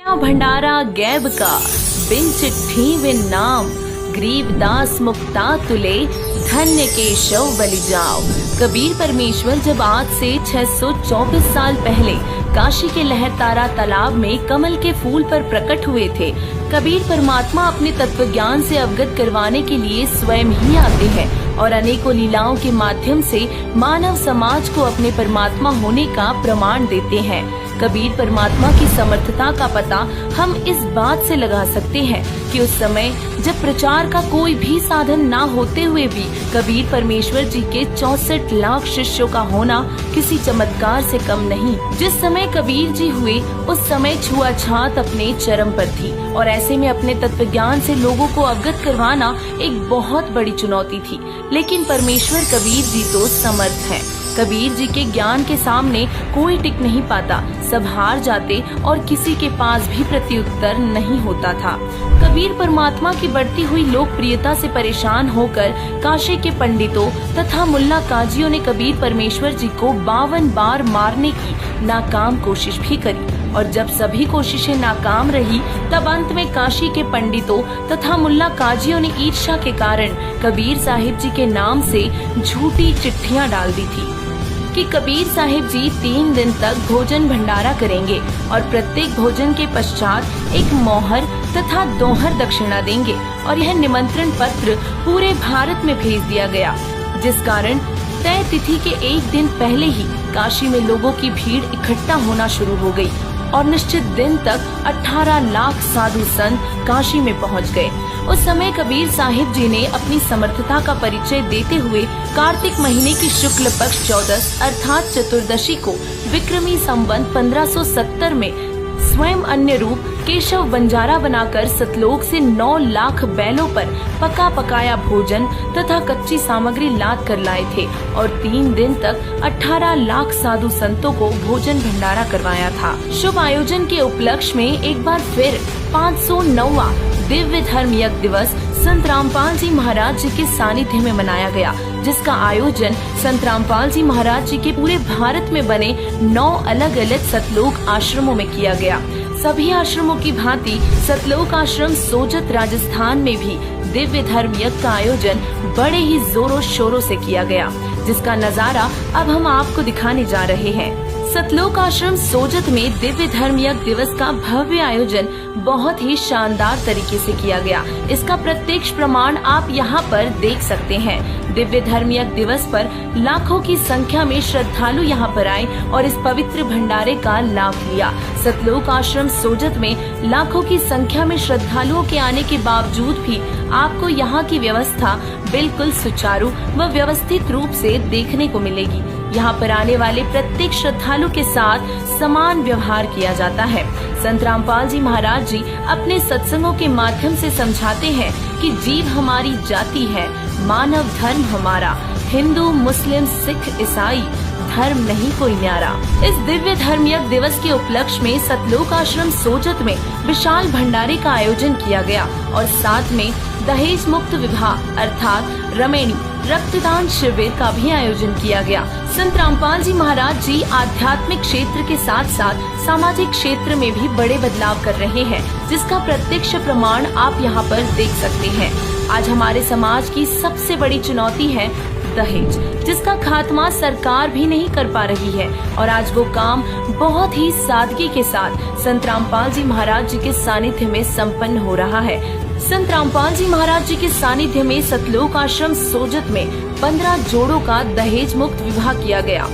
भंडारा गैब का बिन चिट्ठी बिन नाम, गरीबदास मुक्ता तुले धन्य केशव बलि जाओ। कबीर परमेश्वर जब आज से 624 साल पहले काशी के लहरतारा तालाब में कमल के फूल पर प्रकट हुए थे, कबीर परमात्मा अपने तत्व ज्ञान से अवगत करवाने के लिए स्वयं ही आते हैं और अनेकों लीलाओं के माध्यम से मानव समाज को अपने परमात्मा होने का प्रमाण देते हैं। कबीर परमात्मा की समर्थता का पता हम इस बात से लगा सकते हैं कि उस समय जब प्रचार का कोई भी साधन ना होते हुए भी कबीर परमेश्वर जी के 64 लाख शिष्यों का होना किसी चमत्कार से कम नहीं। जिस समय कबीर जी हुए उस समय छुआछात अपने चरम पर थी और ऐसे में अपने तत्व ज्ञान से लोगों को अवगत करवाना एक बहुत बड़ी चुनौती थी, लेकिन परमेश्वर कबीर जी तो समर्थ हैं। कबीर जी के ज्ञान के सामने कोई टिक नहीं पाता, सब हार जाते और किसी के पास भी प्रत्युत्तर नहीं होता था। कबीर परमात्मा की बढ़ती हुई लोकप्रियता से परेशान होकर काशी के पंडितों तथा मुल्ला काजियों ने कबीर परमेश्वर जी को 52 बार मारने की नाकाम कोशिश भी करी और जब सभी कोशिशें नाकाम रही तब अंत में काशी के पंडितों तथा मुल्ला काजियों ने ईर्ष्या के कारण कबीर साहिब जी के नाम से झूठी चिट्ठियां डाल दी थी कि कबीर साहिब जी 3 दिन तक भोजन भंडारा करेंगे और प्रत्येक भोजन के पश्चात एक मोहर तथा दोहर दक्षिणा देंगे और यह निमंत्रण पत्र पूरे भारत में भेज दिया गया, जिस कारण तय तिथि के एक दिन पहले ही काशी में लोगों की भीड़ इकट्ठा होना शुरू हो गई और निश्चित दिन तक 18 लाख साधु संत काशी में पहुंच गए। उस समय कबीर साहिब जी ने अपनी समर्थता का परिचय देते हुए कार्तिक महीने की शुक्ल पक्ष 14 अर्थात चतुर्दशी को विक्रमी संवत 1570 में स्वयं अन्य रूप केशव बंजारा बनाकर सतलोक से 9 लाख बैलों पर पका पकाया भोजन तथा कच्ची सामग्री लाद कर लाए थे और 3 दिन तक 18 लाख साधु संतों को भोजन भंडारा करवाया था। शुभ आयोजन के उपलक्ष्य में एक बार फिर 509वां दिव्य धर्म यज्ञ दिवस संत रामपाल जी महाराज जी के सानिध्य में मनाया गया, जिसका आयोजन संत रामपाल जी महाराज जी के पूरे भारत में बने 9 अलग अलग सतलोक आश्रमों में किया गया। सभी आश्रमों की भांति सतलोक आश्रम सोजत राजस्थान में भी दिव्य धर्म यज्ञ का आयोजन बड़े ही जोरों शोरों से किया गया, जिसका नजारा अब हम आपको दिखाने जा रहे हैं। सतलोक आश्रम सोजत में दिव्य धर्म यज्ञ दिवस का भव्य आयोजन बहुत ही शानदार तरीके से किया गया। इसका प्रत्यक्ष प्रमाण आप यहाँ पर देख सकते हैं। दिव्य धर्म यज्ञ दिवस पर लाखों की संख्या में श्रद्धालु यहाँ पर आए और इस पवित्र भंडारे का लाभ लिया। सतलोक आश्रम सोजत में लाखों की संख्या में श्रद्धालुओं के आने के बावजूद भी आपको यहाँ की व्यवस्था बिल्कुल सुचारू व व्यवस्थित रूप से देखने को मिलेगी। यहाँ पर आने वाले प्रत्येक श्रद्धालु के साथ समान व्यवहार किया जाता है। संत रामपाल जी महाराज जी अपने सत्संगों के माध्यम से समझाते हैं कि जीव हमारी जाति है, मानव धर्म हमारा, हिंदू मुस्लिम सिख ईसाई धर्म नहीं कोई न्यारा। इस दिव्य धर्म यज्ञ दिवस के उपलक्ष्य में सतलोक आश्रम सोजत में विशाल भंडारे का आयोजन किया गया और साथ में दहेज मुक्त विवाह अर्थात रमेणी रक्तदान शिविर का भी आयोजन किया गया। संत रामपाल जी महाराज जी आध्यात्मिक क्षेत्र के साथ साथ सामाजिक क्षेत्र में भी बड़े बदलाव कर रहे हैं, जिसका प्रत्यक्ष प्रमाण आप यहाँ पर देख सकते हैं। आज हमारे समाज की सबसे बड़ी चुनौती है दहेज, जिसका खात्मा सरकार भी नहीं कर पा रही है और आज वो काम बहुत ही सादगी के साथ संत रामपाल जी महाराज जी के सानिध्य में संपन्न हो रहा है। संत रामपाल जी महाराज जी के सानिध्य में सतलोक आश्रम सोजत में 15 जोड़ों का दहेज मुक्त विवाह किया गया।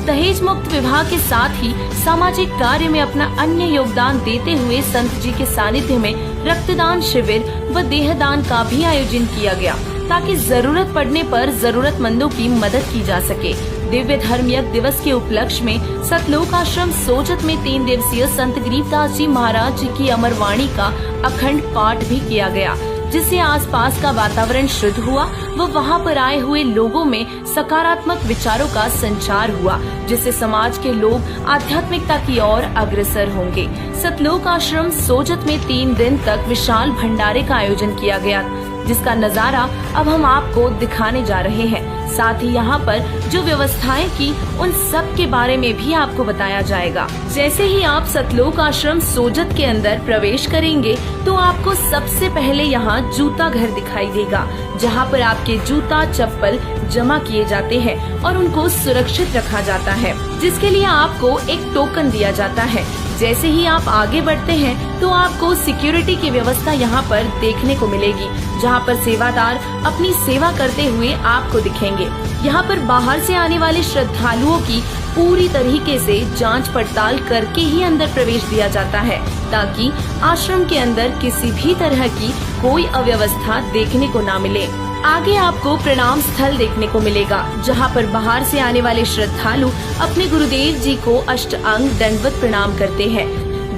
दहेज मुक्त विवाह के साथ ही सामाजिक कार्य में अपना अन्य योगदान देते हुए संत जी के सानिध्य में रक्तदान शिविर व देहदान का भी आयोजन किया गया, ताकि जरूरत पड़ने पर जरूरतमंदों की मदद की जा सके। दिव्य धर्म यज्ञ दिवस के उपलक्ष्य में सतलोक आश्रम सोजत में 3 दिवसीय संत गरीबदास जी महाराज जी की अमरवाणी का अखंड पाठ भी किया गया, जिससे आसपास का वातावरण शुद्ध हुआ व वहां पर आए हुए लोगों में सकारात्मक विचारों का संचार हुआ, जिससे समाज के लोग आध्यात्मिकता की ओर अग्रसर होंगे। सतलोक आश्रम सोजत में 3 दिन तक विशाल भंडारे का आयोजन किया गया। जिसका नजारा अब हम आपको दिखाने जा रहे हैं। साथ ही यहाँ पर जो व्यवस्थाएं की उन सब के बारे में भी आपको बताया जाएगा। जैसे ही आप सतलोक आश्रम सोजत के अंदर प्रवेश करेंगे तो आपको सबसे पहले यहाँ जूता घर दिखाई देगा, जहाँ पर आपके जूता चप्पल जमा किए जाते हैं और उनको सुरक्षित रखा जाता है, जिसके लिए आपको एक टोकन दिया जाता है। जैसे ही आप आगे बढ़ते हैं तो आपको सिक्योरिटी की व्यवस्था यहाँ पर देखने को मिलेगी, जहाँ पर सेवादार अपनी सेवा करते हुए आपको दिखेंगे। यहाँ पर बाहर से आने वाले श्रद्धालुओं की पूरी तरीके से जांच पड़ताल करके ही अंदर प्रवेश दिया जाता है, ताकि आश्रम के अंदर किसी भी तरह की कोई अव्यवस्था देखने को ना मिले। आगे आपको प्रणाम स्थल देखने को मिलेगा, जहां पर बाहर से आने वाले श्रद्धालु अपने गुरुदेव जी को अष्टांग दंडवत प्रणाम करते हैं।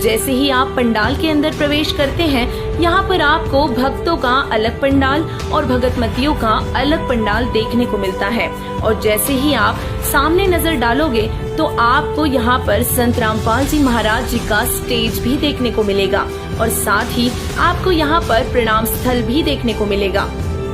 जैसे ही आप पंडाल के अंदर प्रवेश करते हैं, यहाँ पर आपको भक्तों का अलग पंडाल और भगतमतियों का अलग पंडाल देखने को मिलता है। और जैसे ही आप सामने नजर डालोगे तो आपको यहाँ पर संत रामपाल जी महाराज जी का स्टेज भी देखने को मिलेगा और साथ ही आपको यहाँ पर प्रणाम स्थल भी देखने को मिलेगा।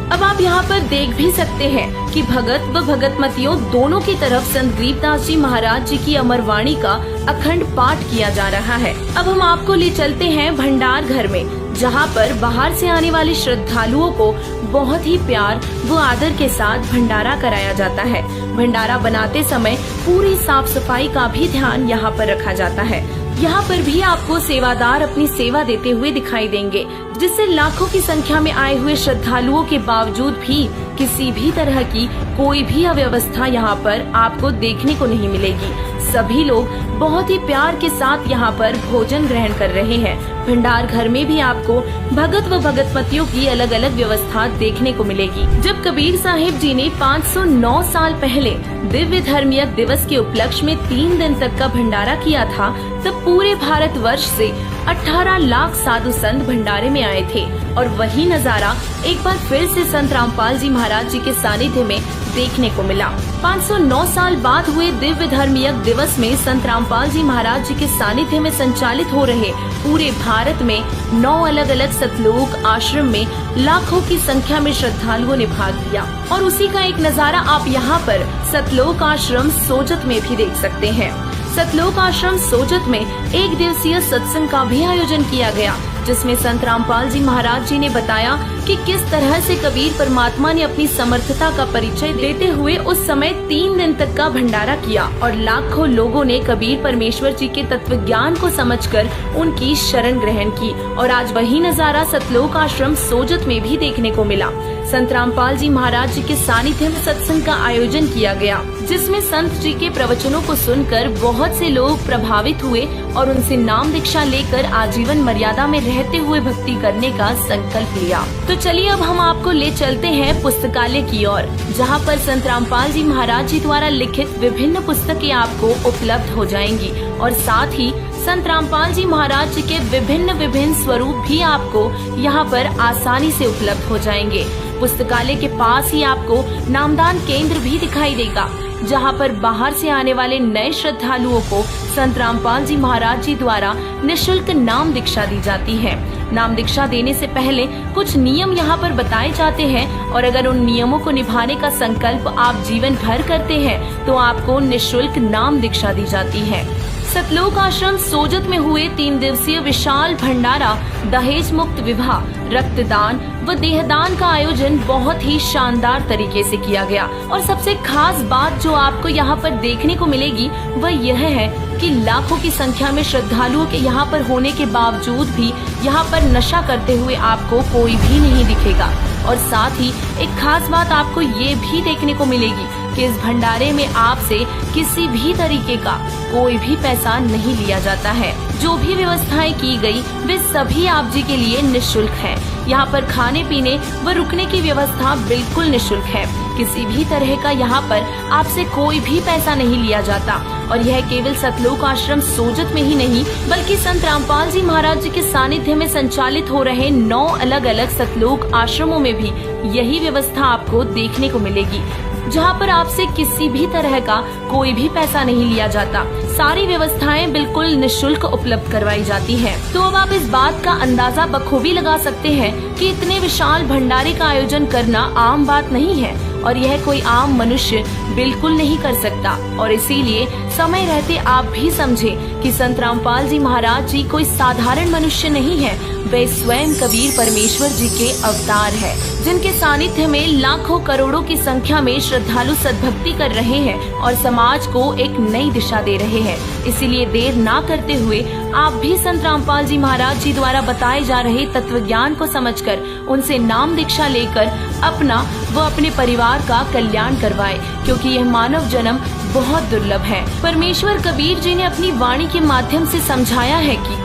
अब आप यहाँ पर देख भी सकते हैं कि भगत व भगतमतियों दोनों की तरफ संत गरीबदास जी महाराज जी की अमरवाणी का अखंड पाठ किया जा रहा है। अब हम आपको ले चलते हैं भंडार घर में, जहाँ पर बाहर से आने वाले श्रद्धालुओं को बहुत ही प्यार व आदर के साथ भंडारा कराया जाता है। भंडारा बनाते समय पूरी साफ सफाई का भी ध्यान यहाँ पर रखा जाता है। यहाँ पर भी आपको सेवादार अपनी सेवा देते हुए दिखाई देंगे, जिससे लाखों की संख्या में आए हुए श्रद्धालुओं के बावजूद भी किसी भी तरह की कोई भी अव्यवस्था यहाँ पर आपको देखने को नहीं मिलेगी। सभी लोग बहुत ही प्यार के साथ यहाँ पर भोजन ग्रहण कर रहे हैं। भंडार घर में भी आपको भगत व भगतमतियों की अलग अलग व्यवस्था देखने को मिलेगी। जब कबीर साहिब जी ने 509 साल पहले दिव्य धर्मीय दिवस के उपलक्ष्य में 3 दिन तक का भंडारा किया था, तब पूरे भारतवर्ष से 18 लाख साधु संत भंडारे में आए थे। और वही नजारा एक बार फिर से संत रामपाल जी महाराज जी के सानिध्य में देखने को मिला। 509 साल बाद हुए दिव्य धर्मीय दिवस में संत रामपाल जी महाराज जी के सानिध्य में संचालित हो रहे पूरे भारत में 9 अलग अलग सतलोक आश्रम में लाखों की संख्या में श्रद्धालुओं ने भाग लिया। और उसी का एक नजारा आप यहाँ पर सतलोक आश्रम सोजत में भी देख सकते हैं। सतलोक आश्रम सोजत में 1 दिवसीय सत्संग का भी आयोजन किया गया, जिसमें संत रामपाल जी महाराज जी ने बताया कि किस तरह से कबीर परमात्मा ने अपनी समर्थता का परिचय देते हुए उस समय 3 दिन तक का भंडारा किया और लाखों लोगों ने कबीर परमेश्वर जी के तत्व ज्ञान को समझकर उनकी शरण ग्रहण की। और आज वही नजारा सतलोक आश्रम सोजत में भी देखने को मिला। संत रामपाल जी महाराज जी के सानिध्य में सत्संग का आयोजन किया गया, जिसमें संत जी के प्रवचनों को सुनकर बहुत से लोग प्रभावित हुए और उनसे नाम दीक्षा लेकर आजीवन मर्यादा में रहते हुए भक्ति करने का संकल्प लिया। तो चलिए अब हम आपको ले चलते हैं पुस्तकालय की ओर, जहाँ पर संत रामपाल जी महाराज जी द्वारा लिखित विभिन्न पुस्तकें आपको उपलब्ध हो जाएंगी और साथ ही संत रामपाल जी महाराज जी के विभिन्न स्वरूप भी आपको यहाँ पर आसानी से उपलब्ध हो जाएंगे। पुस्तकालय के पास ही आपको नामदान केंद्र भी दिखाई देगा, जहाँ पर बाहर से आने वाले नए श्रद्धालुओं को संत रामपाल जी महाराज जी द्वारा निःशुल्क नाम दीक्षा दी जाती है। नाम दीक्षा देने से पहले कुछ नियम यहाँ पर बताए जाते हैं और अगर उन नियमों को निभाने का संकल्प आप जीवन भर करते हैं तो आपको निःशुल्क नाम दीक्षा दी जाती है। सतलोक आश्रम सोजत में हुए 3 दिवसीय विशाल भंडारा, दहेज मुक्त विवाह, रक्तदान व देहदान का आयोजन बहुत ही शानदार तरीके से किया गया। और सबसे खास बात जो आपको यहाँ पर देखने को मिलेगी वह यह है कि लाखों की संख्या में श्रद्धालुओं के यहाँ पर होने के बावजूद भी यहाँ पर नशा करते हुए आपको कोई भी नहीं दिखेगा। और साथ ही एक खास बात आपको ये भी देखने को मिलेगी कि इस भंडारे में आपसे किसी भी तरीके का कोई भी पैसा नहीं लिया जाता है। जो भी व्यवस्थाएं की गई वे सभी आप जी के लिए निःशुल्क है। यहाँ पर खाने पीने व रुकने की व्यवस्था बिल्कुल निःशुल्क है। किसी भी तरह का यहाँ पर आपसे कोई भी पैसा नहीं लिया जाता। और यह केवल सतलोक आश्रम सोजत में ही नहीं बल्कि संत रामपाल जी महाराज जी के सानिध्य में संचालित हो रहे 9 अलग अलग सतलोक आश्रमों में भी यही व्यवस्था आपको देखने को मिलेगी। जहाँ पर आपसे किसी भी तरह का कोई भी पैसा नहीं लिया जाता। सारी व्यवस्थाएं बिल्कुल निशुल्क उपलब्ध करवाई जाती है। तो अब आप इस बात का अंदाजा बखूबी लगा सकते हैं कि इतने विशाल भंडारे का आयोजन करना आम बात नहीं है और यह कोई आम मनुष्य बिल्कुल नहीं कर सकता। और इसीलिए समय रहते आप भी समझें कि संत रामपाल जी महाराज जी कोई साधारण मनुष्य नहीं है, वे स्वयं कबीर परमेश्वर जी के अवतार है, जिनके सानिध्य में लाखों करोड़ों की संख्या में श्रद्धालु सद्भक्ति कर रहे हैं और समाज को एक नई दिशा दे रहे हैं। इसीलिए देर ना करते हुए आप भी संत रामपाल जी महाराज जी द्वारा बताए जा रहे तत्व ज्ञान को समझकर उनसे नाम दीक्षा लेकर अपना व अपने परिवार का कल्याण करवाए, क्योंकि यह मानव जन्म बहुत दुर्लभ है। परमेश्वर कबीर जी ने अपनी वाणी के माध्यम से समझाया है कि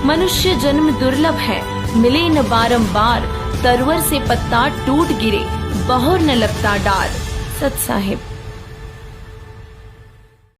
मनुष्य जन्म दुर्लभ है, मिले न बारंबार, तरवर से पत्ता टूट गिरे, बहुर न लगता डार। सत साहिब।